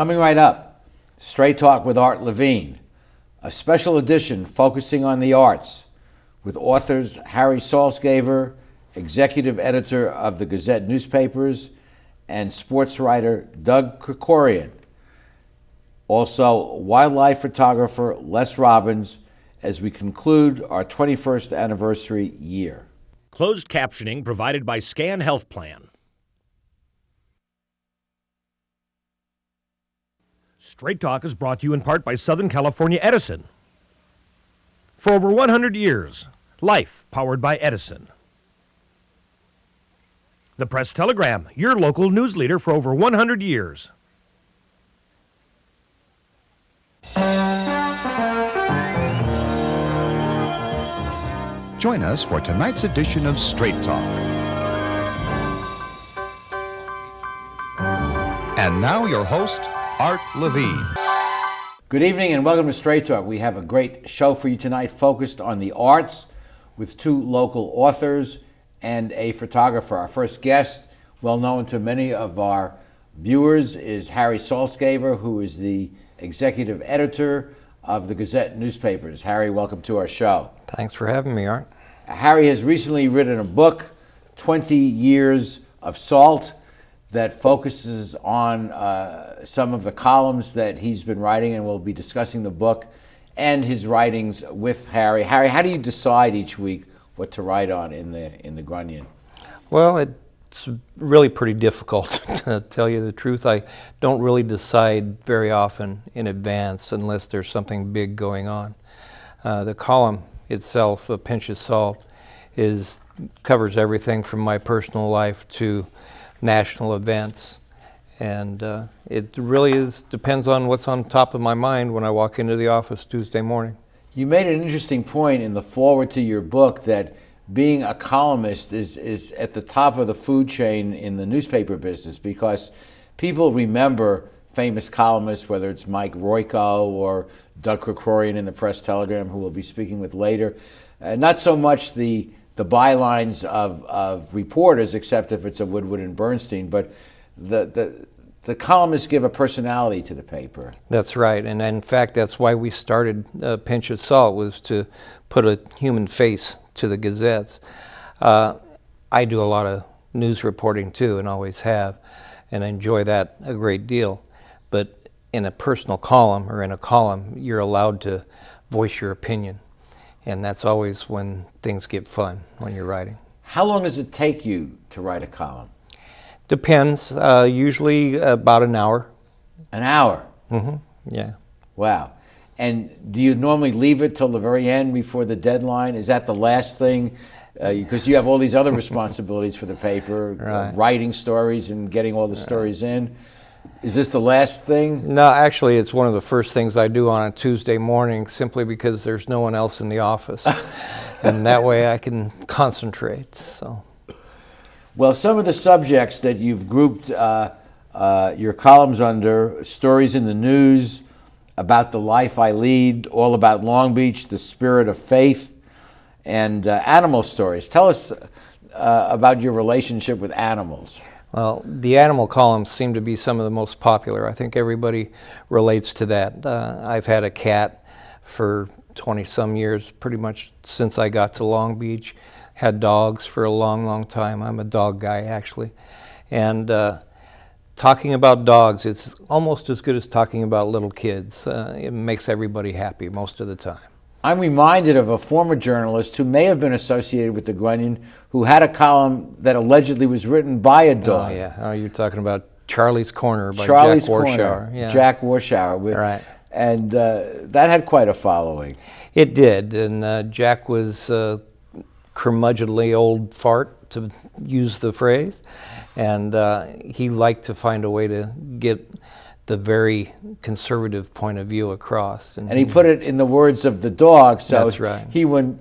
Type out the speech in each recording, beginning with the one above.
Coming right up, Straight Talk with Art Levine, a special edition focusing on the arts with authors Harry Saltzgaver, executive editor of the Gazette newspapers, and sports writer Doug Krikorian. Also, wildlife photographer Les Robbins, as we conclude our 21st anniversary year. Closed captioning provided by Scan Health Plan. Straight Talk is brought to you in part by Southern California Edison. For over 100 years, life powered by Edison. The Press Telegram, your local news leader for over 100 years. Join us for tonight's edition of Straight Talk. And now your host, Art Levine. Good evening and welcome to Straight Talk. We have a great show for you tonight focused on the arts with two local authors and a photographer. Our first guest, well known to many of our viewers, is Harry Saltzgaver, who is the executive editor of the Gazette newspapers. Harry, welcome to our show. Thanks for having me, Art. Harry has recently written a book, 20 Years of Salt, that focuses on some of the columns that he's been writing, and we'll be discussing the book and his writings with Harry. Harry, how do you decide each week what to write on in the Grunion? Well, it's really pretty difficult, to tell you the truth. I don't really decide very often in advance unless there's something big going on. The column itself, A Pinch of Salt, covers everything from my personal life to national events, and it really depends on what's on top of my mind when I walk into the office Tuesday morning. You made an interesting point in the foreword to your book that being a columnist is at the top of the food chain in the newspaper business, because people remember famous columnists, whether it's Mike Royko or Doug Krikorian in the Press Telegram, who we'll be speaking with later. Not so much the bylines of reporters, except if it's a Woodward and Bernstein, but the columnists give a personality to the paper. That's right, and in fact, that's why we started Pinch of Salt, was to put a human face to the Gazettes. I do a lot of news reporting too, and always have, and I enjoy that a great deal. But in a personal column, or in a column, you're allowed to voice your opinion. And that's always when things get fun, when you're writing. How long does it take you to write a column? Depends. Usually about an hour. An hour? Mm-hmm. Yeah. Wow. And do you normally leave it till the very end before the deadline? Is that the last thing? Because you have all these other responsibilities for the paper, right. Writing stories and getting all the stories in. Is this the last thing? No, actually, it's one of the first things I do on a Tuesday morning, simply because there's no one else in the office. And that way I can concentrate. So, well, some of the subjects that you've grouped your columns under: stories in the news, about the life I lead, all about Long Beach, the spirit of faith, and animal stories. Tell us about your relationship with animals. Well, the animal columns seem to be some of the most popular. I think everybody relates to that. I've had a cat for 20-some years, pretty much since I got to Long Beach. Had dogs for a long, long time. I'm a dog guy, actually. And talking about dogs, it's almost as good as talking about little kids. It makes everybody happy most of the time. I'm reminded of a former journalist who may have been associated with the Grunion, who had a column that allegedly was written by a dog. Oh, yeah. Oh, you're talking about Charlie's Corner by Charlie's Jack Warshauer. Corner, Yeah. Jack Warshauer. Right. And that had quite a following. It did, and Jack was a curmudgeonly old fart, to use the phrase, and he liked to find a way to get the very conservative point of view across. And he put it in the words of the dog, so that's right. He wouldn't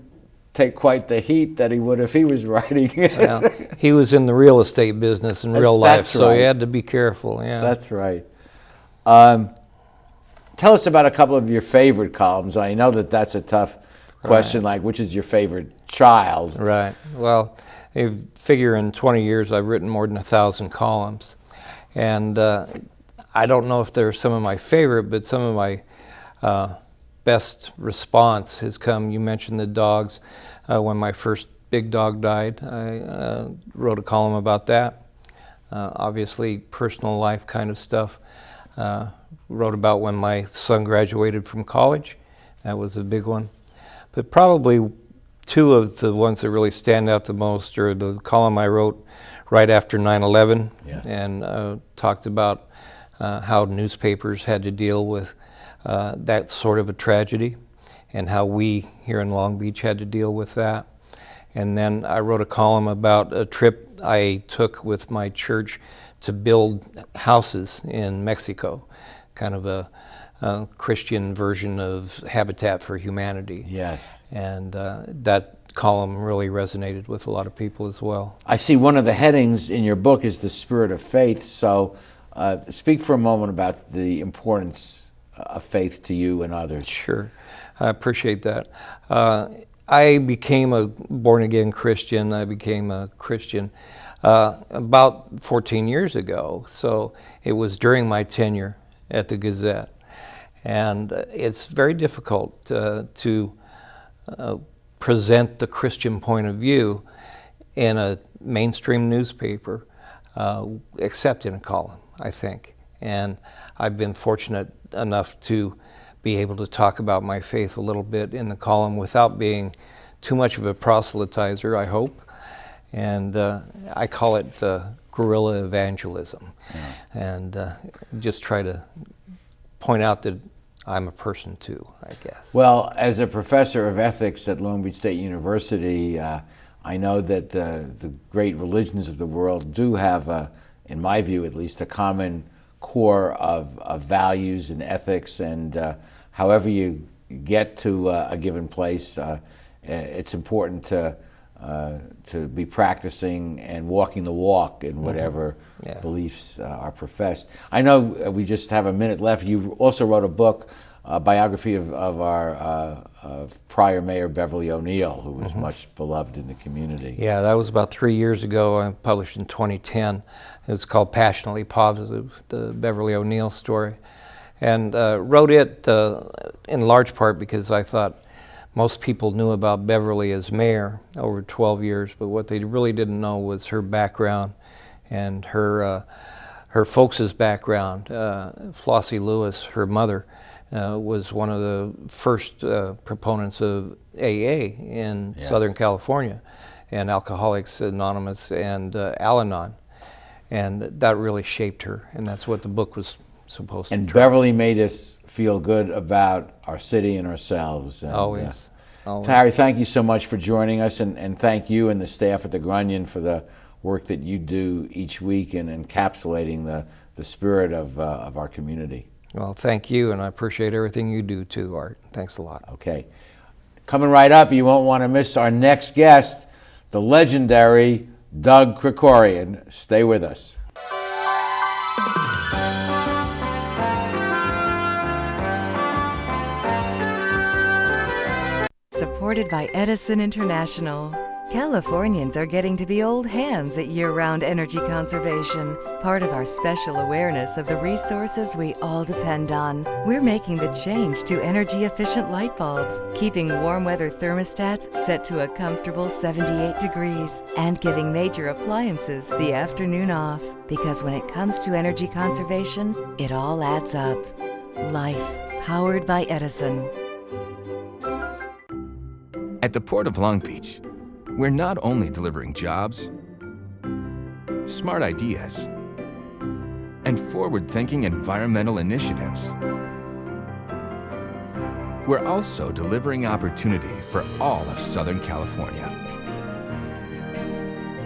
take quite the heat that he would if he was writing. Well, he was in the real estate business in real life, so right. He had to be careful. Yeah, that's right. Tell us about a couple of your favorite columns. I know that that's a tough question, right. Like which is your favorite child? Right. Well, I figure in 20 years I've written more than 1,000 columns, and I don't know if they're some of my favorite, but some of my best response has come. You mentioned the dogs. When my first big dog died, I wrote a column about that. Obviously, personal life kind of stuff. Wrote about when my son graduated from college. That was a big one. But probably two of the ones that really stand out the most are the column I wrote right after 9/11, yes, and talked about how newspapers had to deal with that sort of a tragedy, and how we here in Long Beach had to deal with that. And then I wrote a column about a trip I took with my church to build houses in Mexico, kind of a Christian version of Habitat for Humanity. Yes. And that column really resonated with a lot of people as well. I see one of the headings in your book is the spirit of faith. So speak for a moment about the importance of faith to you and others. Sure. I appreciate that. I became a born-again Christian. I became a Christian about 14 years ago. So it was during my tenure at the Gazette. And it's very difficult to present the Christian point of view in a mainstream newspaper, except in a column, I think. And I've been fortunate enough to be able to talk about my faith a little bit in the column without being too much of a proselytizer, I hope. And I call it guerrilla evangelism. Yeah. And just try to point out that I'm a person too, I guess. Well, as a professor of ethics at Long Beach State University, I know that the great religions of the world do have, in my view at least, a common core of values and ethics, and however you get to a given place, it's important to be practicing and walking the walk in whatever beliefs are professed. I know we just have a minute left. You also wrote a book, a biography of our prior mayor, Beverly O'Neill, who was much beloved in the community. Yeah, that was about 3 years ago. I published in 2010. It was called Passionately Positive, the Beverly O'Neill story. And wrote it in large part because I thought most people knew about Beverly as mayor over 12 years, but what they really didn't know was her background and her folks' background. Flossie Lewis, her mother, was one of the first proponents of AA in Southern California, and Alcoholics Anonymous and Al-Anon. And that really shaped her, and that's what the book was supposed to do. And Beverly made us feel good about our city and ourselves. And, always. Harry, thank you so much for joining us, and thank you and the staff at the Grunion for the work that you do each week in encapsulating the spirit of our community. Well, thank you, and I appreciate everything you do too, Art. Thanks a lot. Okay. Coming right up, you won't want to miss our next guest, the legendary Doug Krikorian. Stay with us. Supported by Edison International. Californians are getting to be old hands at year-round energy conservation, part of our special awareness of the resources we all depend on. We're making the change to energy-efficient light bulbs, keeping warm weather thermostats set to a comfortable 78 degrees, and giving major appliances the afternoon off. Because when it comes to energy conservation, it all adds up. Life, powered by Edison. At the Port of Long Beach, we're not only delivering jobs, smart ideas, and forward-thinking environmental initiatives, we're also delivering opportunity for all of Southern California.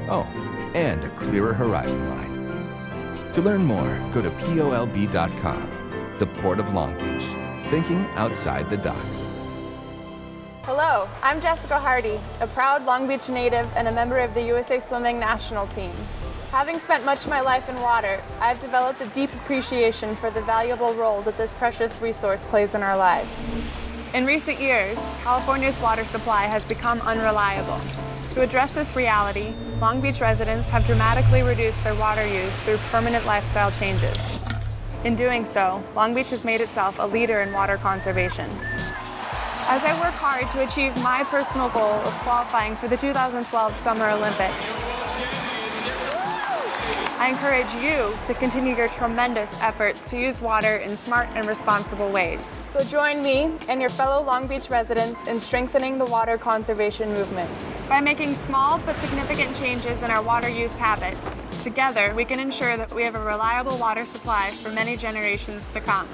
Oh, and a clearer horizon line. To learn more, go to polb.com. The Port of Long Beach, thinking outside the docks. Hello, I'm Jessica Hardy, a proud Long Beach native and a member of the USA Swimming national team. Having spent much of my life in water, I've developed a deep appreciation for the valuable role that this precious resource plays in our lives. In recent years, California's water supply has become unreliable. To address this reality, Long Beach residents have dramatically reduced their water use through permanent lifestyle changes. In doing so, Long Beach has made itself a leader in water conservation. As I work hard to achieve my personal goal of qualifying for the 2012 Summer Olympics, I encourage you to continue your tremendous efforts to use water in smart and responsible ways. So join me and your fellow Long Beach residents in strengthening the water conservation movement. By making small but significant changes in our water use habits, together we can ensure that we have a reliable water supply for many generations to come.